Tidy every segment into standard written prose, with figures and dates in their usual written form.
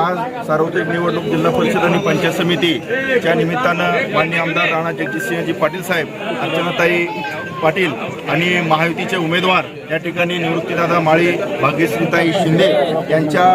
आज सार्वत्रिक निवडणूक जिल्हा परिषद आणि पंचायत समितीच्या निमित्तानं माननीय आमदार राणा जगजितसिंहजी पाटील साहेब, अर्चनाताई पाटील आणि महायुतीचे उमेदवार या ठिकाणी निवृत्तीदादा माळी, भाग्यश्रीताई शिंदे यांच्या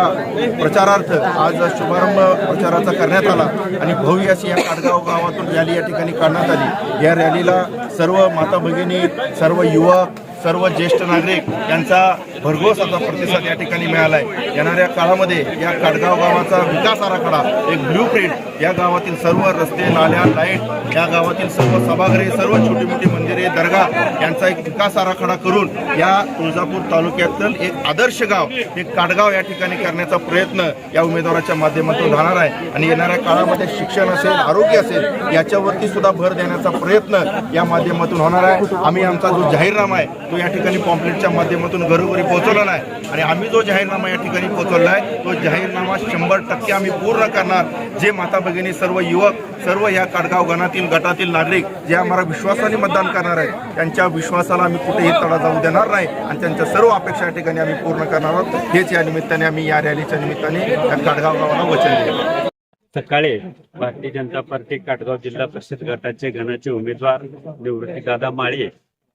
प्रचारार्थ आज शुभारंभ प्रचाराचा करण्यात आला आणि भव्य अशी या काटगाव गावातून रॅली या ठिकाणी काढण्यात आली। या रॅलीला सर्व माता भगिनी, सर्व युवक, सर्व ज्येष्ठ नागरिक यांचा भरघोस असा प्रतिसाद या ठिकाणी मिळाला आहे। येणाऱ्या काळामध्ये या काटगाव गावाचा विकास आराखडा, एक ब्ल्यूप्रिंट, या गावातील सर्व रस्ते, नाल्या, लाईट, या गावातील सर्व सभागृहे, सर्व छोटी मोठी मंदिरे, दर्गा यांचा एक विकास आराखडा करून या तुळजापूर तालुक्यातील एक आदर्श गाव, एक काटगाव या ठिकाणी करण्याचा प्रयत्न या उमेदवाराच्या माध्यमातून राहणार आहे। आणि येणाऱ्या काळामध्ये शिक्षण असेल, आरोग्य असेल, याच्यावरती सुद्धा भर देण्याचा प्रयत्न या माध्यमातून होणार आहे। आम्ही आमचा जो जाहीरनामा आहे तो या ठिकाणी पॉम्पलेटच्या माध्यमातून घरोघरी पोहोचवला नाही आणि आम्ही जो जाहीरनामा या ठिकाणी पोहोचवला आहे तो जाहीरनामा 100% आम्ही पूर्ण करणार। जे माता भगिनी, सर्व युवक, सर्व या काटगाव गटातील नागरिक जे आम्हाला विश्वासाने मतदान करणार आहेत त्यांच्या विश्वासाला आम्ही कुठेही तडा जाऊ देणार नाही आणि त्यांच्या सर्व अपेक्षा या ठिकाणी आम्ही पूर्ण करणार आहोत। हेच या निमित्ताने आम्ही या रॅलीच्या निमित्ताने या काटगाव गावाला वचन दिले। सकाळी भारतीय जनता पार्टी काटगाव जिल्हा परिषद गटाचे गणाचे उमेदवार निवृत्तीदादा माळी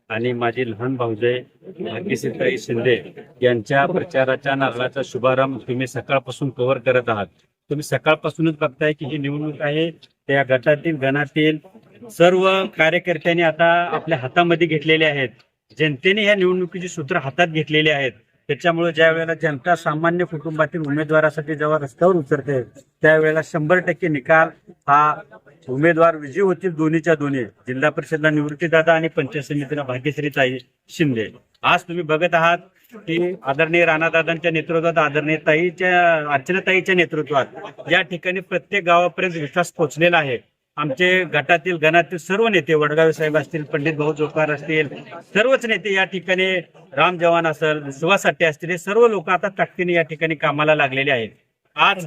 आणि माझी लहान भाऊजाई भाग्यश्रीताई शिंदे यांच्या प्रचाराच्या नारळाचा शुभारंभ तुम्ही सकाळपासून कव्हर करत आहात। तुम्ही सकाळपासूनच बघताय की ही निवडणूक आहे, त्या गटातील गणातील सर्व कार्यकर्त्यांनी आता आपल्या हातामध्ये घेतलेले आहेत। जनतेने या निवडणुकीची सूत्र हातात घेतलेली आहेत। त्याच्यामुळे ज्या वेळेला जनता सामान्य कुटुंबातील उमेदवारासाठी जेव्हा रस्त्यावर उतरते त्यावेळेला 100% निकाल हा उमेदवार विजयी होतील, दोन्हीच्या दोन्ही। जिल्हा परिषदला निवृत्तीदादा आणि पंचायत समितीला भाग्यश्रीताई शिंदे। आज तुम्ही बघत आहात की आदरणीय राणादादांच्या नेतृत्वात, आदरणीय अर्चनाताईच्या नेतृत्वात या ठिकाणी प्रत्येक गावापर्यंत विकास पोहोचलेला आहे। आमचे गटातील गणातील सर्व नेते, वडगावे साहेब असतील, पंडित भाऊ जोकार असतील, सर्वच नेते या ठिकाणी, राम जवान असेल, सुभाष साठे असतील, हे सर्व लोक आता ताकदीने या ठिकाणी कामाला लागलेले आहेत। आज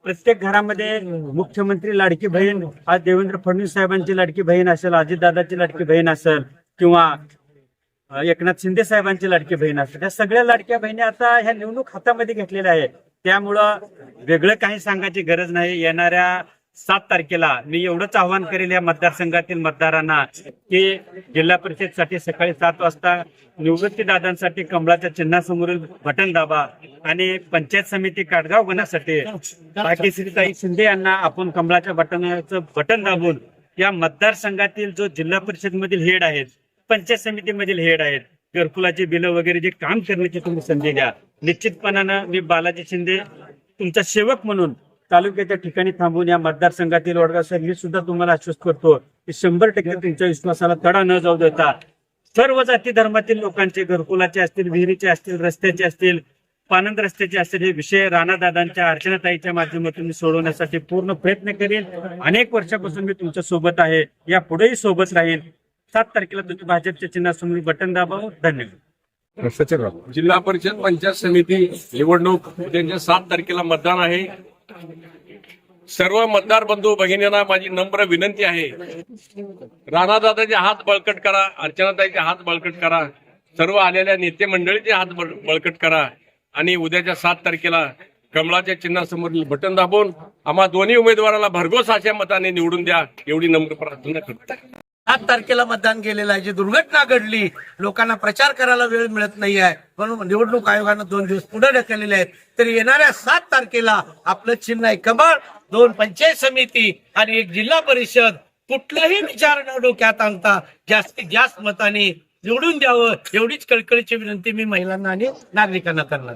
प्रत्येक घरामध्ये मुख्यमंत्री लाडकी बहीण, आज देवेंद्र फडणवीस साहेबांची लाडकी बहीण असेल, अजितदादाची लाडकी बहीण असेल किंवा एकनाथ शिंदे साहेबांची लाडकी बहीण असेल, या सगळ्या लाडक्या बहिणी आता ह्या निवडणूक हातामध्ये घेतलेल्या आहेत। त्यामुळं वेगळं काही सांगायची गरज नाही। येणाऱ्या 7 तारखेला मी एवढंच आवाहन करेल या मतदारसंघातील मतदारांना की जिल्हा परिषदसाठी सकाळी 7 वाजता निवृत्तीदादांसाठी कमळाच्या चिन्हासमोरील बटन दाबा आणि पंचायत समिती काटगाव गणासाठी भाग्यश्रीताई शिंदे यांना आपण कमळाच्या बटनाचं बटन दाबून या मतदारसंघातील जो जिल्हा परिषद मधील हेड आहेत, पंचायत समितीमधील हेड आहेत, घरकुलाची बिलं वगैरे जे काम करण्याची तुम्ही संधी द्या। निश्चितपणानं मी बालाजी शिंदे तुमचा सेवक म्हणून तालुक्याच्या ठिकाणी थांबून या मतदारसंघातील वडगाव साहेब मी सुद्धा तुम्हाला आश्वस्त करतो की 100% तुमच्या विश्वासाला तडा न जाऊ देता सर्व जाती धर्मातील लोकांचे, घरकुलाचे असतील, विहिरीचे असतील, रस्त्याचे असतील, पानंद रस्त्याचे असतील, हे विषय राणादादांच्या, अर्चनाताईच्या माध्यमातून मी सोडवण्यासाठी पूर्ण प्रयत्न करेन। अनेक वर्षापासून मी तुमच्या सोबत आहे, या पुढेही सोबत राहील। 7 तारखेला तुम्ही भाजपच्या चिन्हासमोर बटन दाबावं। धन्यवाद। जिल्हा परिषद पंचायत समिती निवडणूक त्यांच्या 7 तारखेला मतदान आहे। सर्व मतदार बंधू भगिनींना माझी नम्र विनंती आहे, राणादादाचे हात बळकट करा, अर्चनाताईचे हात बळकट करा, सर्व आलेल्या नेते मंडळीचे हात बळकट करा आणि उद्याच्या 7 तारखेला कमळाच्या चिन्हासमोरील बटन दाबून आम्हा दोन्ही उमेदवाराला भरघोस अशा मताने निवडून द्या, एवढी नम्र प्रार्थना करतो। 7 तारखेला मतदान केलेलं आहे। जी दुर्घटना घडली, लोकांना प्रचार करायला वेळ मिळत नाही आहे म्हणून निवडणूक आयोगानं 2 दिवस पुढे ढकललेले आहेत। तरी येणाऱ्या 7 तारखेला आपलं चिन्ह आहे कमळ, 2 पंचायत समिती आणि 1 जिल्हा परिषद। कुठलाही विचार न डोक्यात आणता जास्तीत जास्त मताने निवडून द्यावं, एवढीच कळकळीची विनंती मी महिलांना आणि नागरिकांना करणार।